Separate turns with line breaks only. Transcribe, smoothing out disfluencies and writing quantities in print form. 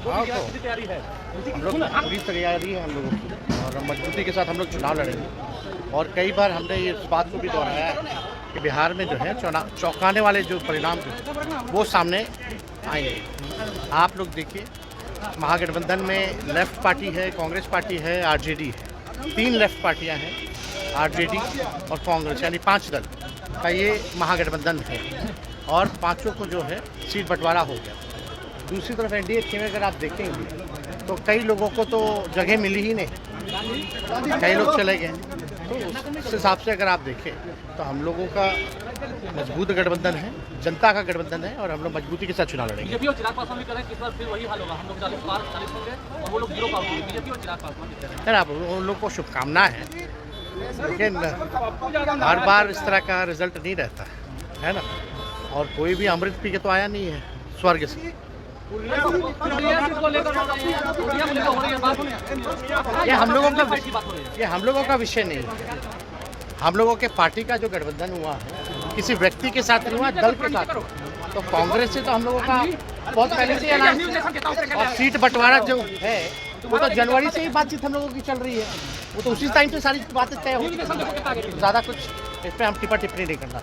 हाँ, तो हम लोग पूरी तैयारी है हम लोगों की और मजबूती के साथ हम लोग चुनाव लड़ेंगे। और कई बार हमने इस बात को भी दोहराया है कि बिहार में जो है चौंकाने वाले जो परिणाम जो है, वो सामने आएंगे। आप लोग देखिए, महागठबंधन में लेफ्ट पार्टी है, कांग्रेस पार्टी है, आरजेडी है। 3 लेफ्ट पार्टियां हैं, आरजेडी और कांग्रेस, यानी 5 दल का ये महागठबंधन है और पांचों को जो है सीट बंटवारा हो गया। दूसरी तरफ एनडीए में अगर आप देखेंगे तो कई लोगों को तो जगह मिली ही नहीं, कई लोग चले गए। तो उस हिसाब से अगर आप देखें तो हम लोगों का मजबूत गठबंधन है, जनता का गठबंधन है और हम लोग मजबूती के साथ चुनाव लड़ेंगे।
बीजेपी और चिराग पासवान भी कह रहे हैं कि इस बार फिर वही हाल होगा, हम लोग 40 होंगे और वो लोग 0 पास होंगे। बीजेपी और चिराग पासवान भी कह रहे हैं।
सर, आप उन लोग को शुभकामनाएं हैं, लेकिन हर बार इस तरह का रिजल्ट नहीं रहता है ना। और कोई भी अमृत पी के तो आया नहीं है स्वर्ग से। ये हम लोगों का विषय नहीं है। हम लोगों के पार्टी का जो गठबंधन हुआ है किसी व्यक्ति के साथ नहीं हुआ, दल के साथ हुआ। तो कांग्रेस से तो हम लोगों का बहुत पहले से ऐलान, और सीट बंटवारा जो है वो तो जनवरी से ही बातचीत हम लोगों की चल रही है। वो तो उसी टाइम से सारी बातें तय हो। ज़्यादा कुछ इस पर हम टिप्पणी नहीं करना।